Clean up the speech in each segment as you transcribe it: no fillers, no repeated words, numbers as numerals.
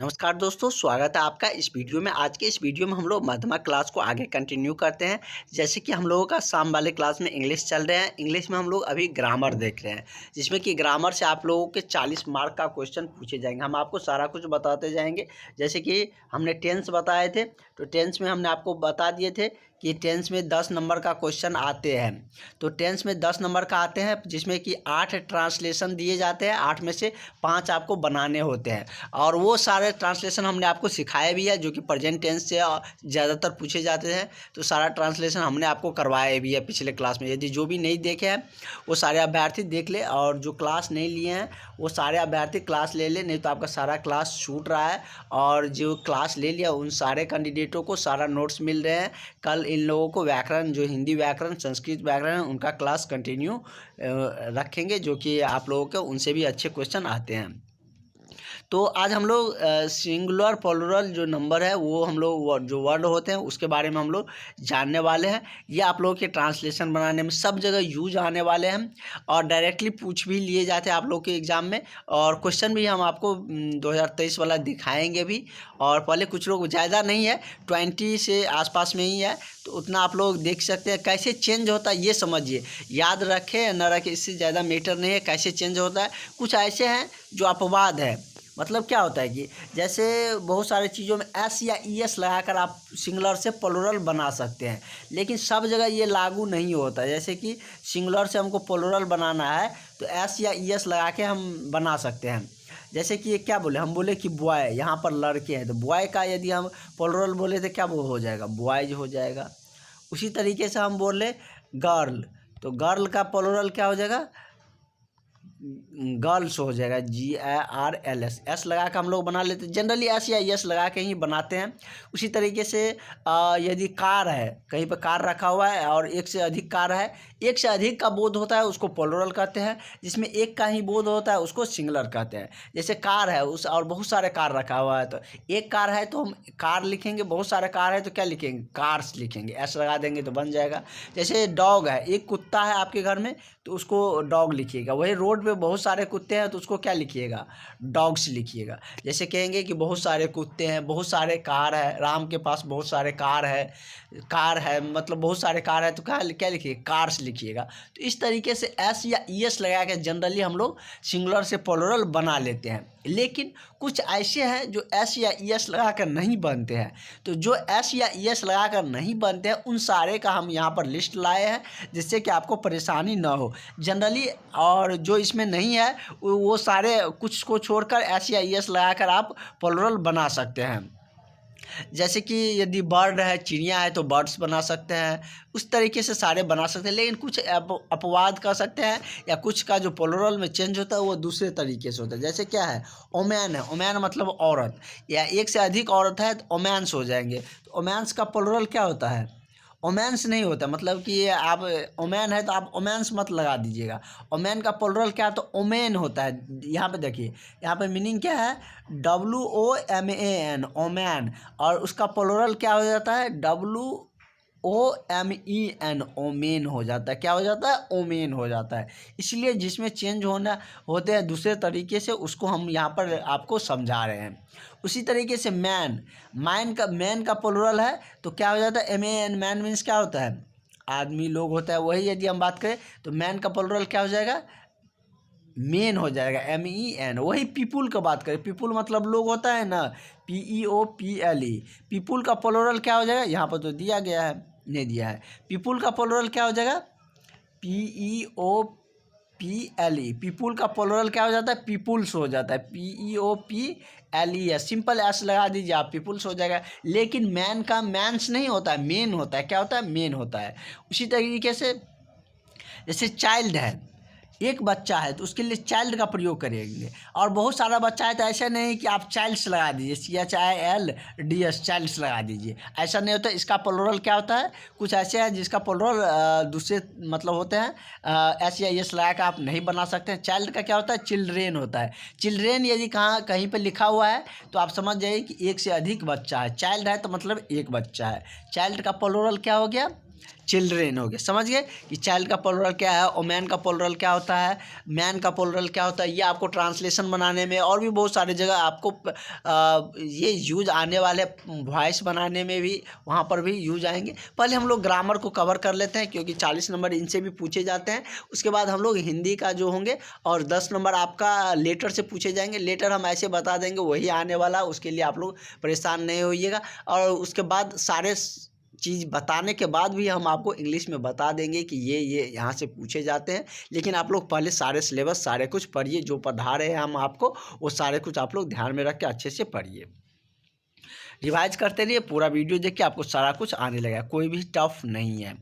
नमस्कार दोस्तों, स्वागत है आपका इस वीडियो में। आज के इस वीडियो में हम लोग मध्यमा क्लास को आगे कंटिन्यू करते हैं। जैसे कि हम लोगों का शाम वाले क्लास में इंग्लिश चल रहे हैं। इंग्लिश में हम लोग अभी ग्रामर देख रहे हैं, जिसमें कि ग्रामर से आप लोगों के 40 मार्क का क्वेश्चन पूछे जाएंगे। हम आपको सारा कुछ बताते जाएंगे। जैसे कि हमने टेंस बताए थे, तो टेंस में हमने आपको बता दिए थे कि टेंस में 10 नंबर का क्वेश्चन आते हैं। तो टेंस में 10 नंबर का आते हैं, जिसमें कि 8 ट्रांसलेशन दिए जाते हैं। 8 में से 5 आपको बनाने होते हैं, और वो सारे ट्रांसलेशन हमने आपको सिखाया भी है, जो कि प्रेजेंट टेंस से ज़्यादातर पूछे जाते हैं। तो सारा ट्रांसलेशन हमने आपको करवाया भी है पिछले क्लास में। यदि जो भी नहीं देखे हैं वो सारे अभ्यर्थी देख ले, और जो क्लास नहीं लिए हैं वो सारे अभ्यर्थी क्लास ले ले, नहीं तो आपका सारा क्लास छूट रहा है। और जो क्लास ले लिया उन सारे कैंडिडेटों को सारा नोट्स मिल रहे हैं। कल इन लोगों को व्याकरण, जो हिंदी व्याकरण, संस्कृत व्याकरण, उनका क्लास कंटिन्यू रखेंगे, जो कि आप लोगों के उनसे भी अच्छे क्वेश्चन आते हैं। तो आज हम लोग सिंगुलर प्लूरल जो नंबर है वो हम लोग जो वर्ड होते हैं उसके बारे में हम लोग जानने वाले हैं। ये आप लोगों के ट्रांसलेशन बनाने में सब जगह यूज आने वाले हैं, और डायरेक्टली पूछ भी लिए जाते हैं आप लोग के एग्ज़ाम में। और क्वेश्चन भी हम आपको 2023 वाला दिखाएंगे भी। और पहले कुछ लोग, ज़्यादा नहीं है, 20 से आसपास में ही है, तो उतना आप लोग देख सकते हैं। कैसे चेंज होता है ये समझिए, याद रखें या न रखें इससे ज़्यादा मैटर नहीं है। कैसे चेंज होता है, कुछ ऐसे हैं जो अपवाद है। मतलब क्या होता है कि जैसे बहुत सारे चीज़ों में एस या ई एस लगाकर आप सिंगुलर से प्लूरल बना सकते हैं, लेकिन सब जगह ये लागू नहीं होता। जैसे कि सिंगुलर से हमको प्लूरल बनाना है तो एस या ई एस लगा के हम बना सकते हैं। जैसे कि ये क्या बोले, हम बोले कि बॉय, यहाँ पर लड़के हैं, तो बॉय का यदि हम प्लूरल बोले तो क्या वो हो जाएगा, बॉयज हो जाएगा। उसी तरीके से हम बोले गर्ल, तो गर्ल का प्लूरल क्या हो जाएगा, गर्ल्स हो जाएगा, GIRLS। एस लगा के हम लोग बना लेते हैं, जनरली एस या यस लगा के ही बनाते हैं। उसी तरीके से यदि कार है, कहीं पर कार रखा हुआ है और एक से अधिक कार है, एक से अधिक का बोध होता है उसको प्लूरल कहते हैं। जिसमें एक का ही बोध होता है उसको सिंगुलर कहते हैं। जैसे कार है उस और बहुत सारे कार रखा हुआ है, तो एक कार है तो हम कार लिखेंगे, बहुत सारे कार है तो क्या लिखेंगे, कार्स लिखेंगे, एस लगा देंगे तो बन जाएगा। जैसे डॉग है, एक कुत्ता है आपके घर में तो उसको डॉग लिखिएगा। वही रोड पे बहुत सारे कुत्ते हैं तो उसको क्या लिखिएगा, डॉग्स लिखिएगा। जैसे कहेंगे कि बहुत सारे कुत्ते हैं, बहुत सारे कार है, राम के पास बहुत सारे कार है मतलब बहुत सारे कार है तो क्या लिखिए, कार्स लिखिएगा। तो इस तरीके से एस या ई एस लगा के जनरली हम लोग सिंगुलर से प्लूरल बना लेते हैं। लेकिन कुछ ऐसे हैं जो एस या ई एस लगा कर नहीं बनते हैं। तो जो एस या ई एस लगा कर नहीं बनते हैं उन सारे का हम यहाँ पर लिस्ट लाए हैं, जिससे कि आपको परेशानी ना हो जनरली। और जो इसमें नहीं है वो सारे कुछ को छोड़कर एस या ई एस लगा कर आप प्लूरल बना सकते हैं। जैसे कि यदि बर्ड है, चिड़िया है, तो बर्ड्स बना सकते हैं। उस तरीके से सारे बना सकते हैं, लेकिन कुछ अपवाद कर सकते हैं, या कुछ का जो प्लूरल में चेंज होता है वो दूसरे तरीके से होता है। जैसे क्या है, ओमैन है, ओमैन मतलब औरत, या एक से अधिक औरत है तो ओमैन्स हो जाएंगे। तो ओमैन्स का प्लूरल क्या होता है, ओमेंस नहीं होता। मतलब कि आप ओमेन है तो आप ओमेंस मत लगा दीजिएगा। ओमेन का प्लूरल क्या है, तो ओमेन होता है। यहाँ पे देखिए, यहाँ पे मीनिंग क्या है, WOMAN, ओमेन, और उसका प्लूरल क्या हो जाता है, WOMEN, ओमेन हो जाता है। क्या हो जाता है, ओमेन हो जाता है। इसलिए जिसमें चेंज होते हैं दूसरे तरीके से, उसको हम यहाँ पर आपको समझा रहे हैं। उसी तरीके से मैन का प्लूरल है तो क्या हो जाता है, MAN, मैन मीन्स क्या होता है, आदमी, लोग होता है। वही यदि हम बात करें तो मैन का प्लूरल क्या हो जाएगा, मेन हो जाएगा, MEN। वही पीपुल का बात करें, पीपुल मतलब लोग होता है ना, PEOPLE। पीपुल का प्लूरल क्या हो जाएगा, यहाँ पर तो दिया गया है, नहीं दिया है। पीपुल का प्लूरल क्या हो जाएगा, PEOPLE। पीपुल का प्लूरल क्या हो जाता है, पीपुल्स हो जाता है, PEOPLES। सिंपल एस लगा दीजिए आप, पीपुल्स हो जाएगा। लेकिन मैन का मैंस नहीं होता है, मेन होता है। क्या होता है, मेन होता है। उसी तरीके से जैसे चाइल्ड है, एक बच्चा है तो उसके लिए चाइल्ड का प्रयोग करेंगे। और बहुत सारा बच्चा है तो ऐसा नहीं कि आप चाइल्ड्स लगा दीजिए, CHILDS, चाइल्ड्स लगा दीजिए, ऐसा नहीं होता। इसका प्लूरल क्या होता है, कुछ ऐसे हैं जिसका प्लूरल दूसरे मतलब होते हैं, एस या एस लगा कर आप नहीं बना सकते हैं। चाइल्ड का क्या होता है, चिल्ड्रेन होता है। चिल्ड्रेन यदि कहीं पर लिखा हुआ है तो आप समझ जाइए कि एक से अधिक बच्चा है। चाइल्ड है तो मतलब एक बच्चा है। चाइल्ड का प्लूरल क्या हो गया, चिल्ड्रेन हो गए। समझ गए कि चाइल्ड का प्लूरल क्या है, और मैन का प्लूरल क्या होता है, मैन का प्लूरल क्या होता है। ये आपको ट्रांसलेशन बनाने में और भी बहुत सारी जगह आपको ये यूज आने वाले, वॉइस बनाने में भी वहाँ पर भी यूज आएंगे। पहले हम लोग ग्रामर को कवर कर लेते हैं, क्योंकि 40 नंबर इनसे भी पूछे जाते हैं। उसके बाद हम लोग हिंदी का जो होंगे, और 10 नंबर आपका लेटर से पूछे जाएंगे। लेटर हम ऐसे बता देंगे वही आने वाला, उसके लिए आप लोग परेशान नहीं होइएगा। और उसके बाद सारे चीज़ बताने के बाद भी हम आपको इंग्लिश में बता देंगे कि ये यहाँ से पूछे जाते हैं। लेकिन आप लोग पहले सारे सिलेबस सारे कुछ पढ़िए, जो पढ़ा रहे हैं हम आपको वो सारे कुछ आप लोग ध्यान में रख के अच्छे से पढ़िए, रिवाइज करते रहिए। पूरा वीडियो देख के आपको सारा कुछ आने लगेगा, कोई भी टफ नहीं है।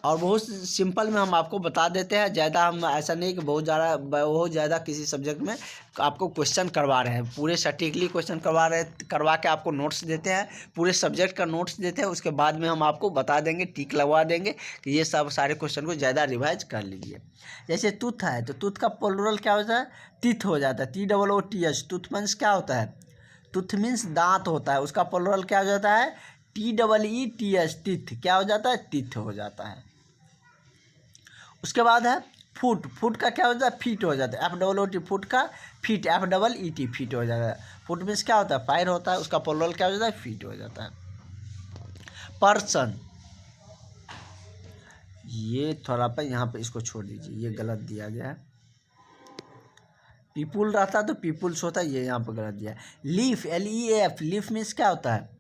और बहुत सिंपल में हम आपको बता देते हैं, ज़्यादा हम ऐसा नहीं कि बहुत ज़्यादा किसी सब्जेक्ट में आपको क्वेश्चन करवा रहे हैं। पूरे सटीकली क्वेश्चन करवा के आपको नोट्स देते हैं, पूरे सब्जेक्ट का नोट्स देते हैं। उसके बाद में हम आपको बता देंगे, टिक लगवा देंगे कि ये सब सारे क्वेश्चन को ज़्यादा रिवाइज कर लीजिए। जैसे टूथ है, तो टूथ का प्लूरल क्या होता है, टीथ हो जाता है, TOOTH। टूथ मीन्स क्या होता है, टूथ मीन्स दांत होता है, उसका प्लूरल क्या हो जाता है, TEETH, टीथ क्या हो जाता है, टीथ हो जाता है। उसके बाद है फुट, फुट का क्या हो जाता है, फीट हो जाता है, FOOT, फुट का फीट, FEET, फीट हो जाता है। फुट मीन्स क्या होता है, पैर होता है, उसका प्लूरल क्या हो जाता है, फीट हो जाता है। पर्सन, ये थोड़ा पर यहाँ पे इसको छोड़ दीजिए, ये गलत दिया गया है। पीपुल रहता है तो पीपुल्स होता है, ये यहाँ पर गलत दिया है। लीफ, LEAF, लीफ मीन्स क्या होता है,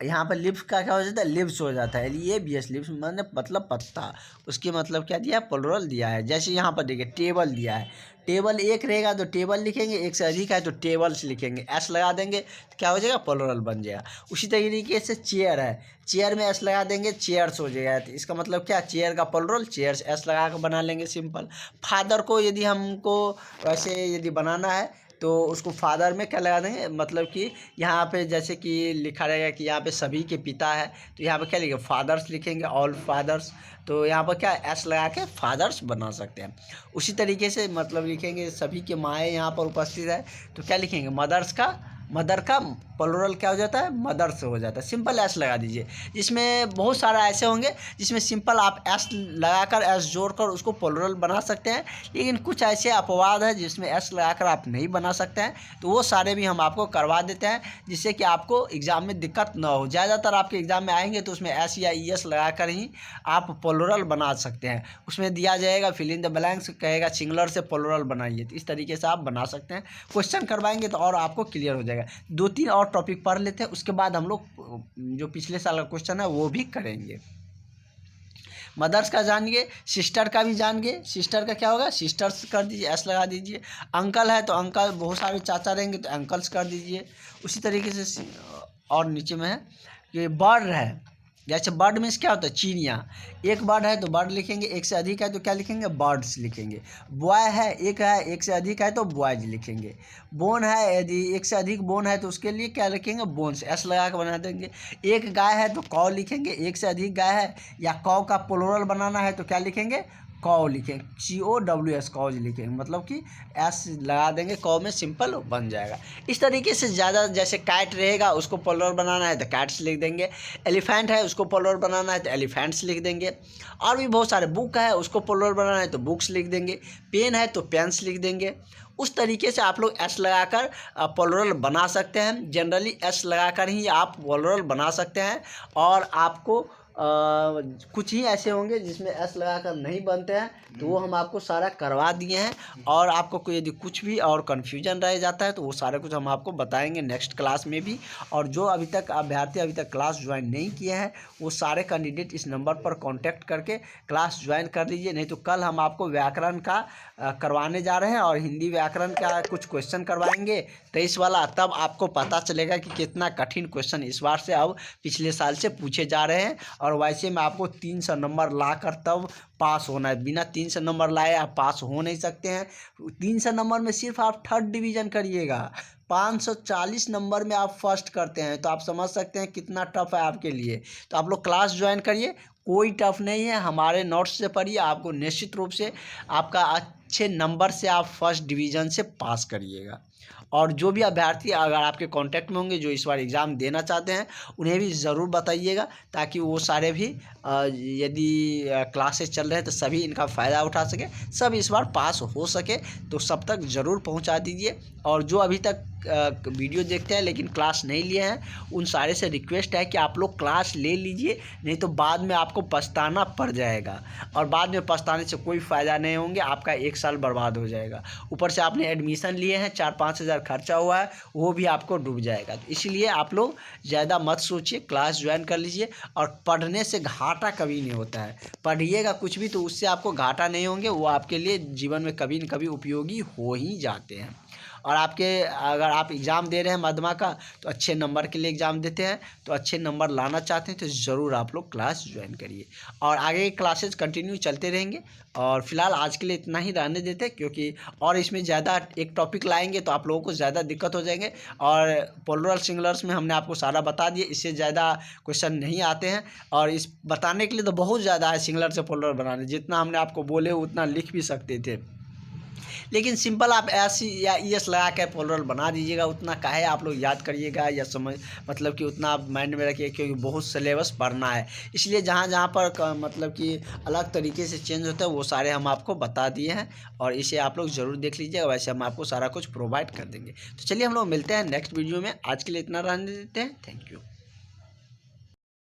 यहाँ पर लिप्स का क्या हो जाता है, लिप्स हो जाता है, LEAVS, लिप्स मतलब पत्ता। उसकी मतलब क्या दिया है, प्लूरल दिया है। जैसे यहाँ पर देखिए टेबल दिया है, टेबल एक रहेगा तो टेबल लिखेंगे, एक से अधिक है तो टेबल्स लिखेंगे, S लगा देंगे तो क्या हो जाएगा, प्लूरल बन जाएगा। उसी तरीके से चेयर है, चेयर में S लगा देंगे, चेयर्स हो जाएगा। तो इसका मतलब क्या, चेयर का प्लूरल चेयर्स, S लगा कर बना लेंगे, सिंपल। फादर को यदि हमको वैसे यदि बनाना है तो उसको फादर में क्या लगा देंगे, मतलब कि यहाँ पे जैसे कि लिखा रहेगा कि यहाँ पे सभी के पिता है, तो यहाँ पे क्या लिखेंगे, फादर्स लिखेंगे, ऑल फादर्स। तो यहाँ पर क्या S लगा के फादर्स बना सकते हैं। उसी तरीके से मतलब लिखेंगे सभी के माएँ यहाँ पर उपस्थित है, तो क्या लिखेंगे, मदर का प्लूरल क्या हो जाता है, मदर से हो जाता है, सिंपल S लगा दीजिए। इसमें बहुत सारा ऐसे होंगे जिसमें सिंपल आप S लगाकर, S जोड़कर उसको प्लूरल बना सकते हैं। लेकिन कुछ ऐसे अपवाद है जिसमें S लगाकर आप नहीं बना सकते हैं, तो वो सारे भी हम आपको करवा देते हैं, जिससे कि आपको एग्ज़ाम में दिक्कत ना हो। ज़्यादातर आपके एग्ज़ाम में आएंगे तो उसमें S या ES लगाकर ही आप प्लूरल बना सकते हैं। उसमें दिया जाएगा फिल इन द ब्लैंक्स, कहेगा सिंगुलर से प्लूरल बनाइए, तो इस तरीके से आप बना सकते हैं। क्वेश्चन करवाएंगे तो और आपको क्लियर हो जाएगा। 2-3 और टॉपिक पढ़ लेते हैं, उसके बाद हम लोग जो पिछले साल का क्वेश्चन है वो भी करेंगे। मदर्स का जानिए, सिस्टर का भी जानिए। सिस्टर का क्या होगा, सिस्टर्स कर दीजिए, S लगा दीजिए। अंकल है तो अंकल, बहुत सारे चाचा रहेंगे तो अंकल्स कर दीजिए। उसी तरीके से और नीचे में है कि बर्ड है, जैसे बर्ड मीन्स क्या होता है, चिड़िया। एक बर्ड है तो बर्ड लिखेंगे, एक से अधिक है तो क्या लिखेंगे, बर्ड्स लिखेंगे। बॉय है, एक से अधिक है तो बॉयज लिखेंगे। बोन है, यदि एक से अधिक बोन है तो उसके लिए क्या लिखेंगे, बोन्स, S लगा के बना देंगे। एक गाय है तो कौ लिखेंगे, एक से अधिक गाय है या कौ का प्लूरल बनाना है तो क्या लिखेंगे, कौ लिखेंगे, COWS, कॉज लिखेंगे, मतलब कि S लगा देंगे, कौ में सिंपल बन जाएगा। इस तरीके से ज़्यादा, जैसे कैट रहेगा उसको प्लूरल बनाना है तो कैट्स लिख देंगे। एलिफेंट है उसको प्लूरल बनाना है तो एलिफेंट्स लिख देंगे। और भी बहुत सारे, बुक है उसको प्लूरल बनाना है तो बुक्स लिख देंगे। पेन है तो पेन्स लिख देंगे। उस तरीके से आप लोग S लगाकर प्लूरल बना सकते हैं। जनरली S लगाकर ही आप प्लूरल बना सकते हैं। और आपको कुछ ही ऐसे होंगे जिसमें S लगाकर नहीं बनते हैं, तो वो हम आपको सारा करवा दिए हैं। और आपको कोई यदि कुछ भी और कन्फ्यूजन रह जाता है तो वो सारे कुछ हम आपको बताएंगे नेक्स्ट क्लास में भी। और जो अभी तक अभ्यर्थी अभी तक क्लास ज्वाइन नहीं किए हैं वो सारे कैंडिडेट इस नंबर पर कांटेक्ट करके क्लास ज्वाइन कर लीजिए। नहीं तो कल हम आपको व्याकरण का करवाने जा रहे हैं, और हिंदी व्याकरण का कुछ क्वेश्चन करवाएंगे 23 वाला। तब आपको पता चलेगा कि कितना कठिन क्वेश्चन इस बार से अब पिछले साल से पूछे जा रहे हैं। और वैसे में आपको 300 नंबर लाकर तब पास होना है, बिना 300 नंबर लाए आप पास हो नहीं सकते हैं। 300 नंबर में सिर्फ आप 3rd डिवीज़न करिएगा, 540 नंबर में आप फर्स्ट करते हैं, तो आप समझ सकते हैं कितना टफ है आपके लिए। तो आप लोग क्लास ज्वाइन करिए, कोई टफ नहीं है, हमारे नोट्स से पढ़िए, आपको निश्चित रूप से आपका अच्छे नंबर से आप 1st डिवीज़न से पास करिएगा। और जो भी अभ्यर्थी अगर आपके कांटेक्ट में होंगे जो इस बार एग्ज़ाम देना चाहते हैं, उन्हें भी ज़रूर बताइएगा, ताकि वो सारे भी यदि क्लासेस चल रहे हैं तो सभी इनका फ़ायदा उठा सके, सब इस बार पास हो सके। तो सब तक ज़रूर पहुंचा दीजिए। और जो अभी तक वीडियो देखते हैं लेकिन क्लास नहीं लिए हैं, उन सारे से रिक्वेस्ट है कि आप लोग क्लास ले लीजिए, नहीं तो बाद में आपको पछताना पड़ जाएगा, और बाद में पछताने से कोई फ़ायदा नहीं होंगे, आपका 1 साल बर्बाद हो जाएगा। ऊपर से आपने एडमिशन लिए हैं, 4-5 हज़ार खर्चा हुआ है, वो भी आपको डूब जाएगा। तो इसलिए आप लोग ज़्यादा मत सोचिए, क्लास ज्वाइन कर लीजिए। और पढ़ने से घाटा कभी नहीं होता है, पढ़िएगा कुछ भी तो उससे आपको घाटा नहीं होंगे, वो आपके लिए जीवन में कभी न कभी उपयोगी हो ही जाते हैं। और आपके अगर आप एग्ज़ाम दे रहे हैं मध्यमा का, तो अच्छे नंबर के लिए एग्ज़ाम देते हैं, तो अच्छे नंबर लाना चाहते हैं तो ज़रूर आप लोग क्लास ज्वाइन करिए। और आगे क्लासेस कंटिन्यू चलते रहेंगे। और फिलहाल आज के लिए इतना ही रहने देते हैं, क्योंकि और इसमें ज़्यादा एक टॉपिक लाएंगे तो आप लोगों को ज़्यादा दिक्कत हो जाएंगे। और प्लूरल सिंगुलर्स में हमने आपको सारा बता दिया, इससे ज़्यादा क्वेश्चन नहीं आते हैं। और इस बताने के लिए तो बहुत ज़्यादा है, सिंगुलर से प्लूरल बनाने जितना हमने आपको बोले उतना लिख भी सकते थे, लेकिन सिंपल आप ऐसी या ईएस लगा के प्लूरल बना दीजिएगा। उतना काहे आप लोग याद करिएगा या समझ मतलब कि उतना आप माइंड में रखिए, क्योंकि बहुत सिलेबस पढ़ना है। इसलिए जहाँ जहाँ पर मतलब कि अलग तरीके से चेंज होता है वो सारे हम आपको बता दिए हैं, और इसे आप लोग ज़रूर देख लीजिएगा। वैसे हम आपको सारा कुछ प्रोवाइड कर देंगे। तो चलिए हम लोग मिलते हैं नेक्स्ट वीडियो में। आज के लिए इतना रहने देते हैं। Thank you.